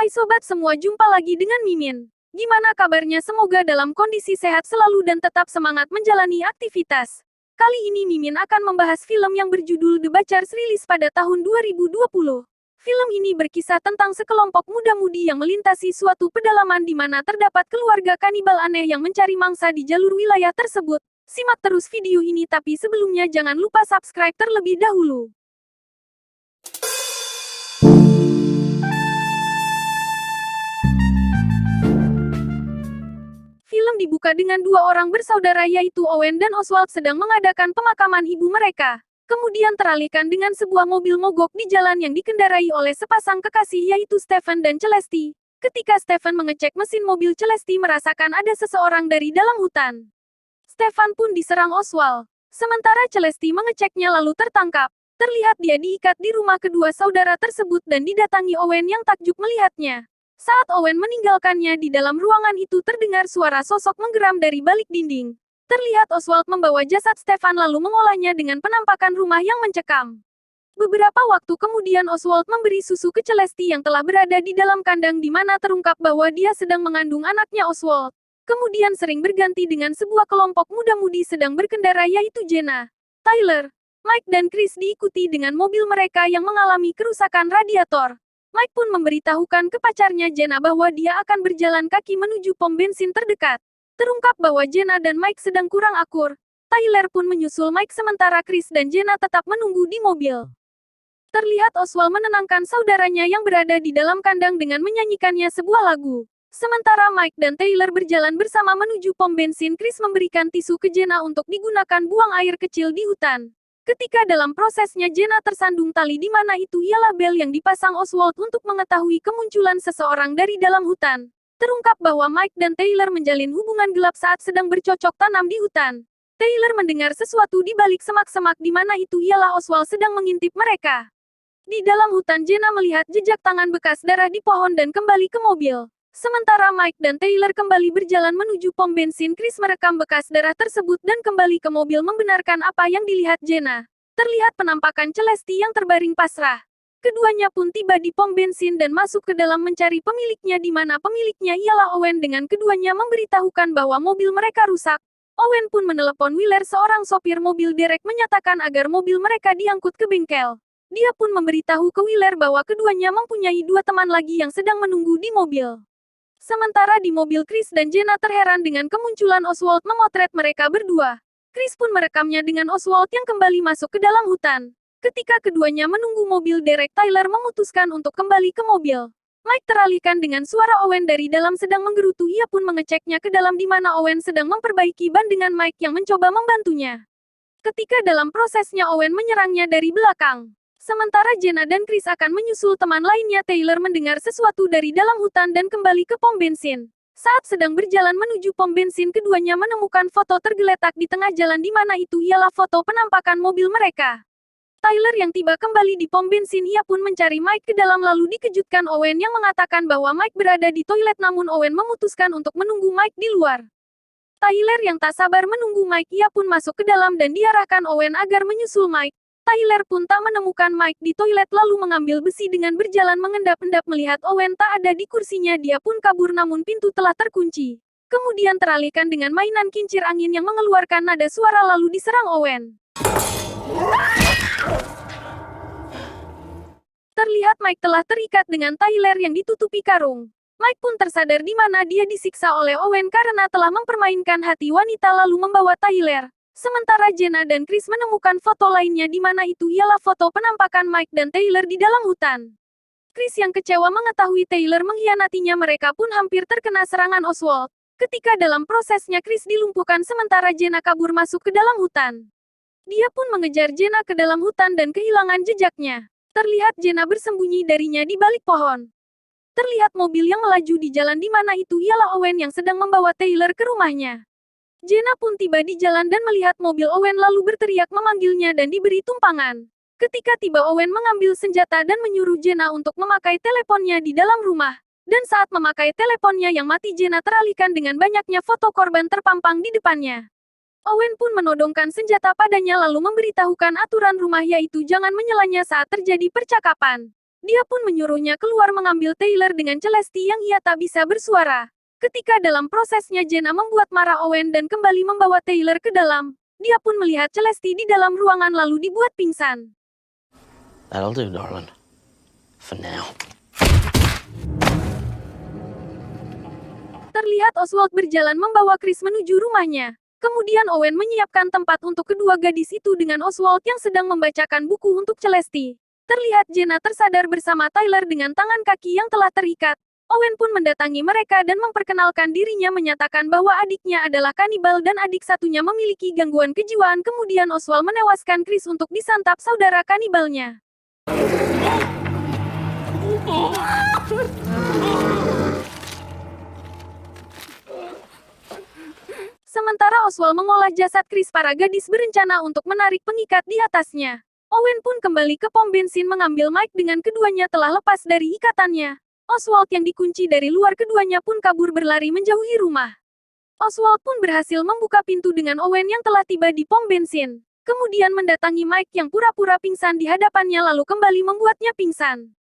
Hai sobat semua, jumpa lagi dengan Mimin. Gimana kabarnya? Semoga dalam kondisi sehat selalu dan tetap semangat menjalani aktivitas. Kali ini Mimin akan membahas film yang berjudul The Butchers, rilis pada tahun 2020. Film ini berkisah tentang sekelompok muda-mudi yang melintasi suatu pedalaman di mana terdapat keluarga kanibal aneh yang mencari mangsa di jalur wilayah tersebut. Simak terus video ini, tapi sebelumnya jangan lupa subscribe terlebih dahulu. Film dibuka dengan dua orang bersaudara yaitu Owen dan Oswald sedang mengadakan pemakaman ibu mereka. Kemudian teralihkan dengan sebuah mobil mogok di jalan yang dikendarai oleh sepasang kekasih yaitu Stephen dan Celesty. Ketika Stephen mengecek mesin mobil, Celesty merasakan ada seseorang dari dalam hutan. Stephen pun diserang Oswald. Sementara Celesty mengeceknya lalu tertangkap. Terlihat dia diikat di rumah kedua saudara tersebut dan didatangi Owen yang takjub melihatnya. Saat Owen meninggalkannya, di dalam ruangan itu terdengar suara sosok menggeram dari balik dinding. Terlihat Oswald membawa jasad Stephen lalu mengolahnya dengan penampakan rumah yang mencekam. Beberapa waktu kemudian Oswald memberi susu ke Celesty yang telah berada di dalam kandang di mana terungkap bahwa dia sedang mengandung anaknya Oswald. Kemudian sering berganti dengan sebuah kelompok muda-mudi sedang berkendara yaitu Jenna, Tyler, Mike dan Chris diikuti dengan mobil mereka yang mengalami kerusakan radiator. Mike pun memberitahukan ke pacarnya Jenna bahwa dia akan berjalan kaki menuju pom bensin terdekat. Terungkap bahwa Jenna dan Mike sedang kurang akur. Tyler pun menyusul Mike sementara Chris dan Jenna tetap menunggu di mobil. Terlihat Oswald menenangkan saudaranya yang berada di dalam kandang dengan menyanyikannya sebuah lagu. Sementara Mike dan Tyler berjalan bersama menuju pom bensin, Chris memberikan tisu ke Jenna untuk digunakan buang air kecil di hutan. Ketika dalam prosesnya Jenna tersandung tali di mana itu ialah bel yang dipasang Oswald untuk mengetahui kemunculan seseorang dari dalam hutan. Terungkap bahwa Mike dan Tyler menjalin hubungan gelap saat sedang bercocok tanam di hutan. Tyler mendengar sesuatu di balik semak-semak di mana itu ialah Oswald sedang mengintip mereka. Di dalam hutan Jenna melihat jejak tangan bekas darah di pohon dan kembali ke mobil. Sementara Mike dan Tyler kembali berjalan menuju pom bensin, Chris merekam bekas darah tersebut dan kembali ke mobil membenarkan apa yang dilihat Jenna. Terlihat penampakan Celesty yang terbaring pasrah. Keduanya pun tiba di pom bensin dan masuk ke dalam mencari pemiliknya di mana pemiliknya ialah Owen. Dengan keduanya memberitahukan bahwa mobil mereka rusak. Owen pun menelepon Wheeler, seorang sopir mobil derek, menyatakan agar mobil mereka diangkut ke bengkel. Dia pun memberitahu ke Wheeler bahwa keduanya mempunyai dua teman lagi yang sedang menunggu di mobil. Sementara di mobil, Chris dan Jenna terheran dengan kemunculan Oswald memotret mereka berdua. Chris pun merekamnya dengan Oswald yang kembali masuk ke dalam hutan. Ketika keduanya menunggu mobil derek, Tyler memutuskan untuk kembali ke mobil. Mike teralihkan dengan suara Owen dari dalam sedang menggerutu. Ia pun mengeceknya ke dalam di mana Owen sedang memperbaiki ban dengan Mike yang mencoba membantunya. Ketika dalam prosesnya Owen menyerangnya dari belakang. Sementara Jenna dan Chris akan menyusul teman lainnya, Tyler mendengar sesuatu dari dalam hutan dan kembali ke pom bensin. Saat sedang berjalan menuju pom bensin, keduanya menemukan foto tergeletak di tengah jalan di mana itu ialah foto penampakan mobil mereka. Tyler yang tiba kembali di pom bensin, ia pun mencari Mike ke dalam lalu dikejutkan Owen yang mengatakan bahwa Mike berada di toilet, namun Owen memutuskan untuk menunggu Mike di luar. Tyler yang tak sabar menunggu Mike, ia pun masuk ke dalam dan diarahkan Owen agar menyusul Mike. Tyler pun tak menemukan Mike di toilet lalu mengambil besi dengan berjalan mengendap-endap. Melihat Owen tak ada di kursinya, dia pun kabur namun pintu telah terkunci. Kemudian teralihkan dengan mainan kincir angin yang mengeluarkan nada suara lalu diserang Owen. Terlihat Mike telah terikat dengan Tyler yang ditutupi karung. Mike pun tersadar di mana dia disiksa oleh Owen karena telah mempermainkan hati wanita lalu membawa Tyler. Sementara Jenna dan Chris menemukan foto lainnya di mana itu ialah foto penampakan Mike dan Tyler di dalam hutan. Chris yang kecewa mengetahui Tyler mengkhianatinya, mereka pun hampir terkena serangan Oswald. Ketika dalam prosesnya Chris dilumpuhkan sementara Jenna kabur masuk ke dalam hutan. Dia pun mengejar Jenna ke dalam hutan dan kehilangan jejaknya. Terlihat Jenna bersembunyi darinya di balik pohon. Terlihat mobil yang melaju di jalan di mana itu ialah Owen yang sedang membawa Tyler ke rumahnya. Jenna pun tiba di jalan dan melihat mobil Owen lalu berteriak memanggilnya dan diberi tumpangan. Ketika tiba, Owen mengambil senjata dan menyuruh Jenna untuk memakai teleponnya di dalam rumah. Dan saat memakai teleponnya yang mati, Jenna teralihkan dengan banyaknya foto korban terpampang di depannya. Owen pun menodongkan senjata padanya lalu memberitahukan aturan rumah yaitu jangan menyelanya saat terjadi percakapan. Dia pun menyuruhnya keluar mengambil Taylor dengan Celestia yang ia tak bisa bersuara. Ketika dalam prosesnya Jenna membuat marah Owen dan kembali membawa Taylor ke dalam, dia pun melihat Celestia di dalam ruangan lalu dibuat pingsan. That'll do, darling. For now. Terlihat Oswald berjalan membawa Chris menuju rumahnya. Kemudian Owen menyiapkan tempat untuk kedua gadis itu dengan Oswald yang sedang membacakan buku untuk Celestia. Terlihat Jenna tersadar bersama Tyler dengan tangan kaki yang telah terikat. Owen pun mendatangi mereka dan memperkenalkan dirinya menyatakan bahwa adiknya adalah kanibal dan adik satunya memiliki gangguan kejiwaan. Kemudian Oswald menewaskan Chris untuk disantap saudara kanibalnya. Sementara Oswald mengolah jasad Chris, para gadis berencana untuk menarik pengikat di atasnya. Owen pun kembali ke pom bensin mengambil Mike dengan keduanya telah lepas dari ikatannya. Oswald yang dikunci dari luar, keduanya pun kabur berlari menjauhi rumah. Oswald pun berhasil membuka pintu dengan Owen yang telah tiba di pom bensin. Kemudian mendatangi Mike yang pura-pura pingsan di hadapannya lalu kembali membuatnya pingsan.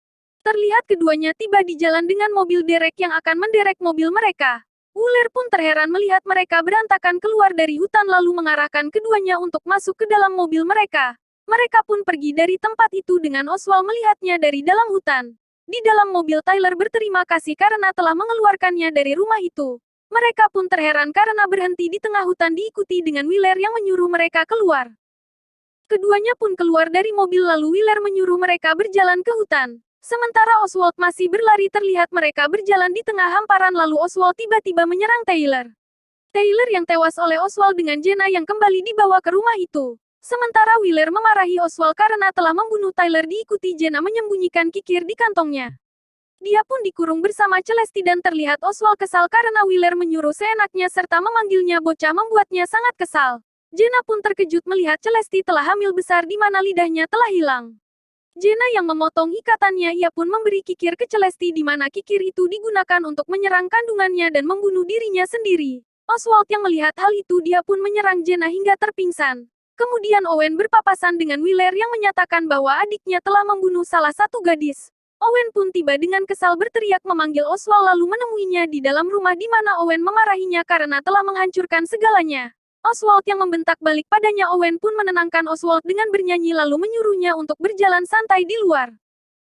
Terlihat keduanya tiba di jalan dengan mobil derek yang akan menderek mobil mereka. Wheeler pun terheran melihat mereka berantakan keluar dari hutan lalu mengarahkan keduanya untuk masuk ke dalam mobil mereka. Mereka pun pergi dari tempat itu dengan Oswald melihatnya dari dalam hutan. Di dalam mobil Tyler berterima kasih karena telah mengeluarkannya dari rumah itu. Mereka pun terheran karena berhenti di tengah hutan diikuti dengan Wheeler yang menyuruh mereka keluar. Keduanya pun keluar dari mobil lalu Wheeler menyuruh mereka berjalan ke hutan. Sementara Oswald masih berlari, terlihat mereka berjalan di tengah hamparan lalu Oswald tiba-tiba menyerang Taylor. Taylor yang tewas oleh Oswald dengan Jenna yang kembali dibawa ke rumah itu. Sementara Wheeler memarahi Oswald karena telah membunuh Tyler diikuti Jenna menyembunyikan kikir di kantongnya. Dia pun dikurung bersama Celestia dan terlihat Oswald kesal karena Wheeler menyuruh seenaknya serta memanggilnya bocah membuatnya sangat kesal. Jenna pun terkejut melihat Celestia telah hamil besar di mana lidahnya telah hilang. Jenna yang memotong ikatannya, ia pun memberi kikir ke Celestia di mana kikir itu digunakan untuk menyerang kandungannya dan membunuh dirinya sendiri. Oswald yang melihat hal itu dia pun menyerang Jenna hingga terpingsan. Kemudian Owen berpapasan dengan Wheeler yang menyatakan bahwa adiknya telah membunuh salah satu gadis. Owen pun tiba dengan kesal berteriak memanggil Oswald lalu menemuinya di dalam rumah di mana Owen memarahinya karena telah menghancurkan segalanya. Oswald yang membentak balik padanya. Owen pun menenangkan Oswald dengan bernyanyi lalu menyuruhnya untuk berjalan santai di luar.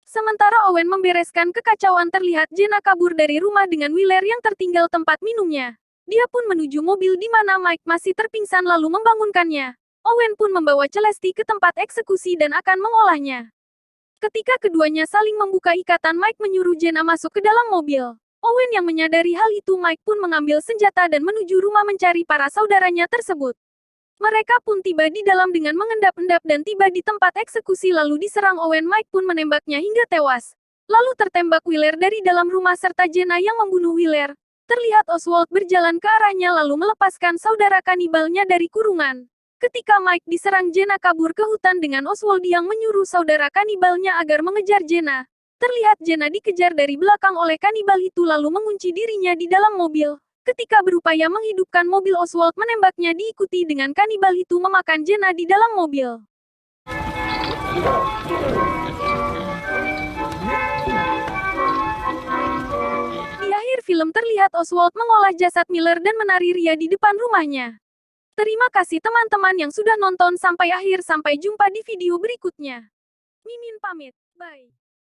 Sementara Owen membereskan kekacauan, terlihat Jenna kabur dari rumah dengan Wheeler yang tertinggal tempat minumnya. Dia pun menuju mobil di mana Mike masih terpingsan lalu membangunkannya. Owen pun membawa Celestia ke tempat eksekusi dan akan mengolahnya. Ketika keduanya saling membuka ikatan, Mike menyuruh Jenna masuk ke dalam mobil. Owen yang menyadari hal itu, Mike pun mengambil senjata dan menuju rumah mencari para saudaranya tersebut. Mereka pun tiba di dalam dengan mengendap-endap dan tiba di tempat eksekusi lalu diserang Owen. Mike pun menembaknya hingga tewas. Lalu tertembak Wheeler dari dalam rumah serta Jenna yang membunuh Wheeler. Terlihat Oswald berjalan ke arahnya lalu melepaskan saudara kanibalnya dari kurungan. Ketika Mike diserang, Jenna kabur ke hutan dengan Oswald yang menyuruh saudara kanibalnya agar mengejar Jenna. Terlihat Jenna dikejar dari belakang oleh kanibal itu lalu mengunci dirinya di dalam mobil. Ketika berupaya menghidupkan mobil, Oswald menembaknya diikuti dengan kanibal itu memakan Jenna di dalam mobil. Di akhir film terlihat Oswald mengolah jasad Miller dan menari ria di depan rumahnya. Terima kasih teman-teman yang sudah nonton sampai akhir. Sampai jumpa di video berikutnya. Mimin pamit. Bye.